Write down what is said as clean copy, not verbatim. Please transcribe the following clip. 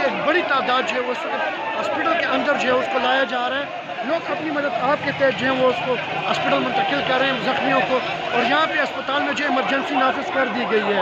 एक बड़ी तादाद जो है वो उस वक्त हॉस्पिटल के अंदर जो है उसको लाया जा रहा है। लोग अपनी मदद आपके तहत जो है वो उसको हॉस्पिटल मुंतकिल कर रहे हैं ज़ख्मियों को, और यहाँ पे अस्पताल में जो इमरजेंसी नाफिज कर दी गई है।